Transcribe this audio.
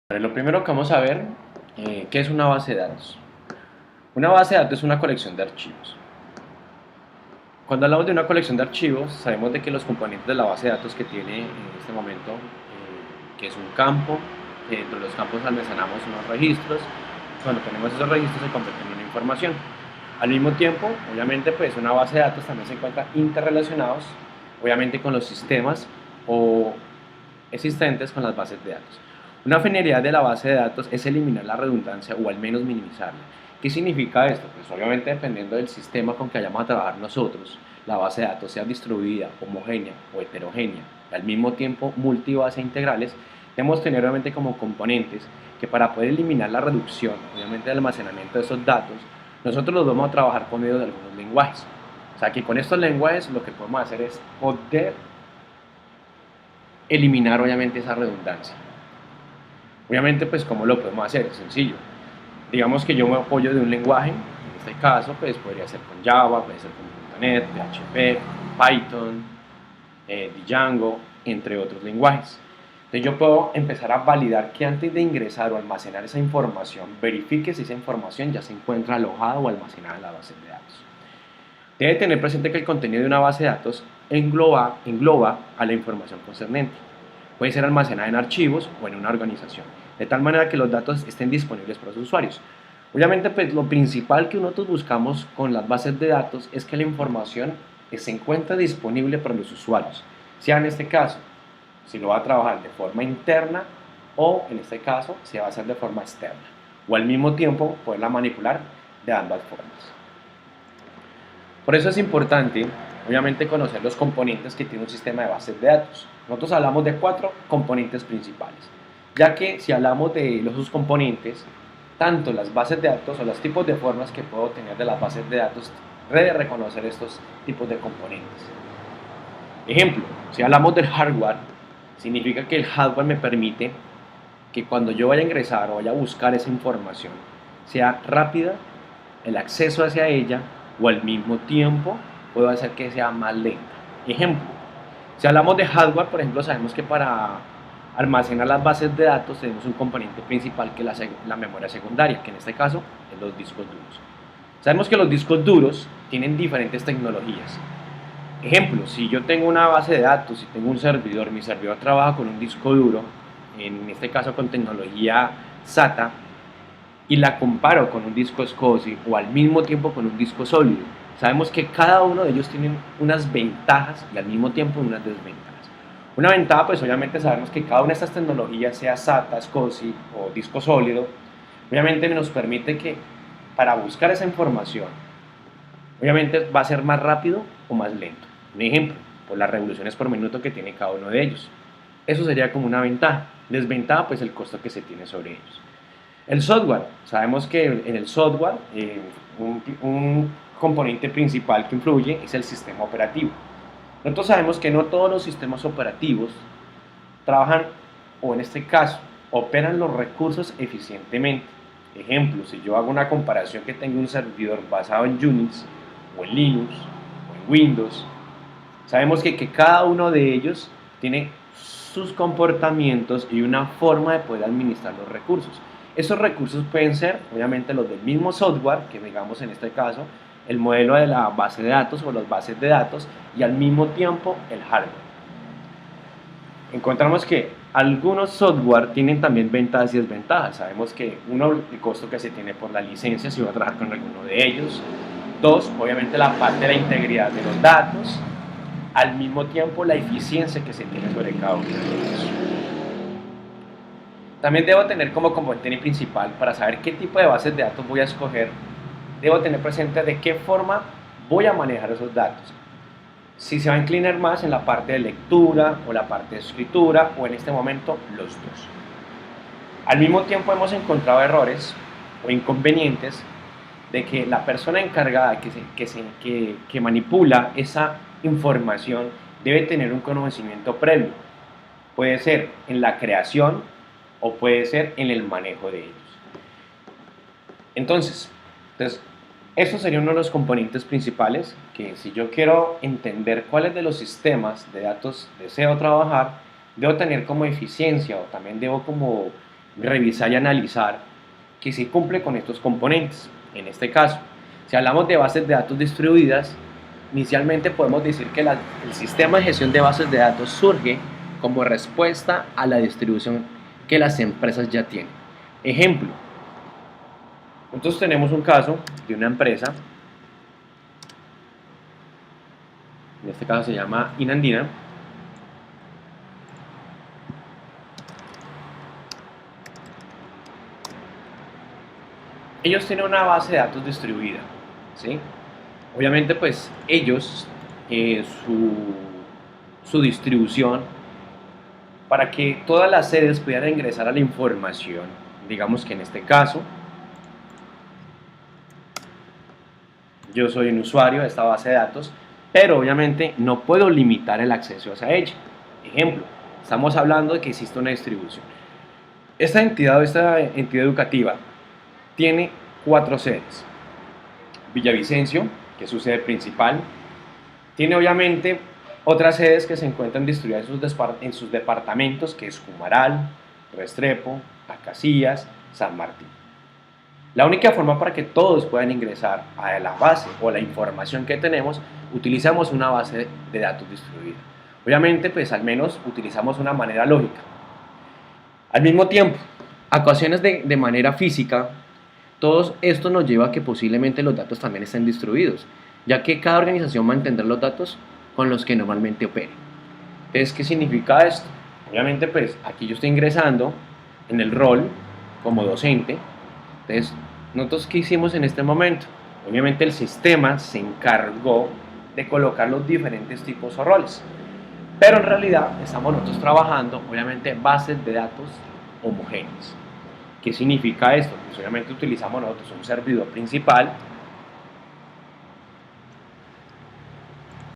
Lo primero que vamos a ver, ¿qué es una base de datos? Una base de datos es una colección de archivos. Cuando hablamos de una colección de archivos, sabemos de que los componentes de la base de datos que tiene en este momento, que es un campo, dentro de los campos almacenamos unos registros. Cuando tenemos esos registros se convierten en una información. Al mismo tiempo, obviamente, pues una base de datos también se encuentra interrelacionados, obviamente, con los sistemas o existentes con las bases de datos. Una finalidad de la base de datos es eliminar la redundancia o al menos minimizarla. ¿Qué significa esto? Pues obviamente dependiendo del sistema con que vayamos a trabajar nosotros, la base de datos sea distribuida, homogénea o heterogénea, y al mismo tiempo multibase integrales, debemos tener obviamente como componentes que para poder eliminar la reducción, obviamente del almacenamiento de esos datos, nosotros los vamos a trabajar por medio de algunos lenguajes. O sea que con estos lenguajes lo que podemos hacer es poder eliminar obviamente esa redundancia. Obviamente, pues, ¿cómo lo podemos hacer? Es sencillo. Digamos que yo me apoyo de un lenguaje, en este caso, pues, podría ser con Java, puede ser con .NET, PHP, Python, Django, entre otros lenguajes. Entonces yo puedo empezar a validar que antes de ingresar o almacenar esa información, verifique si esa información ya se encuentra alojada o almacenada en la base de datos. Debe tener presente que el contenido de una base de datos engloba a la información concernente. Puede ser almacenada en archivos o en una organización, de tal manera que los datos estén disponibles para los usuarios. Obviamente, pues lo principal que nosotros buscamos con las bases de datos es que la información se encuentre disponible para los usuarios, sea en este caso, si lo va a trabajar de forma interna o en este caso, si va a hacer de forma externa, o al mismo tiempo poderla manipular de ambas formas. Por eso es importante, obviamente, conocer los componentes que tiene un sistema de bases de datos. Nosotros hablamos de 4 componentes principales, ya que si hablamos de los subcomponentes, tanto las bases de datos o los tipos de formas que puedo tener de las bases de datos, debe reconocer estos tipos de componentes. Ejemplo, si hablamos del hardware, significa que el hardware me permite que cuando yo vaya a ingresar o vaya a buscar esa información, sea rápida el acceso hacia ella o al mismo tiempo puedo hacer que sea más lenta. Ejemplo, si hablamos de hardware, por ejemplo, sabemos que para almacenar las bases de datos tenemos un componente principal que es la memoria secundaria, que en este caso es los discos duros. Sabemos que los discos duros tienen diferentes tecnologías. Ejemplo, si yo tengo una base de datos, si tengo un servidor, mi servidor trabaja con un disco duro, en este caso con tecnología SATA, y la comparo con un disco SCSI o al mismo tiempo con un disco sólido, sabemos que cada uno de ellos tiene unas ventajas y al mismo tiempo unas desventajas. Una ventaja, pues obviamente sabemos que cada una de estas tecnologías, sea SATA, SCSI o disco sólido, obviamente nos permite que para buscar esa información, obviamente va a ser más rápido o más lento. Un ejemplo, por las revoluciones por minuto que tiene cada uno de ellos. Eso sería como una ventaja. Desventaja, pues el costo que se tiene sobre ellos. El software, sabemos que en el software un componente principal que influye es el sistema operativo. Nosotros sabemos que no todos los sistemas operativos trabajan, o en este caso, operan los recursos eficientemente. Ejemplo, si yo hago una comparación que tengo un servidor basado en Unix, o en Linux, o en Windows, sabemos que cada uno de ellos tiene sus comportamientos y una forma de poder administrar los recursos. Esos recursos pueden ser, obviamente, los del mismo software, que digamos en este caso, el modelo de la base de datos o las bases de datos, y al mismo tiempo el hardware. Encontramos que algunos software tienen también ventajas y desventajas. Sabemos que uno, el costo que se tiene por la licencia, si va a trabajar con alguno de ellos. Dos, obviamente la parte de la integridad de los datos. Al mismo tiempo la eficiencia que se tiene sobre cada uno de ellos. También debo tener como componente principal, para saber qué tipo de bases de datos voy a escoger, debo tener presente de qué forma voy a manejar esos datos. Si se va a inclinar más en la parte de lectura o la parte de escritura, o en este momento los dos. Al mismo tiempo hemos encontrado errores o inconvenientes de que la persona encargada que manipula esa información debe tener un conocimiento previo. Puede ser en la creación o puede ser en el manejo de ellos. Entonces, eso sería uno de los componentes principales, que si yo quiero entender cuáles de los sistemas de datos deseo trabajar, debo tener como eficiencia, o también debo como revisar y analizar que se cumple con estos componentes. En este caso, si hablamos de bases de datos distribuidas, inicialmente podemos decir que el sistema de gestión de bases de datos surge como respuesta a la distribución que las empresas ya tienen. Ejemplo, nosotros tenemos un caso de una empresa, en este caso se llama Inandina. Ellos tienen una base de datos distribuida, ¿sí? Obviamente, pues ellos, su distribución, para que todas las sedes pudieran ingresar a la información, digamos que en este caso, yo soy un usuario de esta base de datos, pero obviamente no puedo limitar el acceso a ella. Ejemplo, estamos hablando de que existe una distribución. Esta entidad educativa tiene 4 sedes. Villavicencio, que es su sede principal, tiene obviamente otras sedes que se encuentran distribuidas en sus departamentos, que es Humaral, Restrepo, Acacias, San Martín. La única forma para que todos puedan ingresar a la base o la información que tenemos, utilizamos una base de datos distribuida. Obviamente, pues al menos utilizamos una manera lógica. Al mismo tiempo, a ocasiones de manera física, todo esto nos lleva a que posiblemente los datos también estén distribuidos, ya que cada organización va a entender los datos con los que normalmente opera. Entonces, ¿qué significa esto? Obviamente, pues aquí yo estoy ingresando en el rol como docente. Entonces, nosotros, ¿qué hicimos en este momento? Obviamente el sistema se encargó de colocar los diferentes tipos o roles, pero en realidad estamos nosotros trabajando, obviamente, bases de datos homogéneas. ¿Qué significa esto? Pues obviamente utilizamos nosotros un servidor principal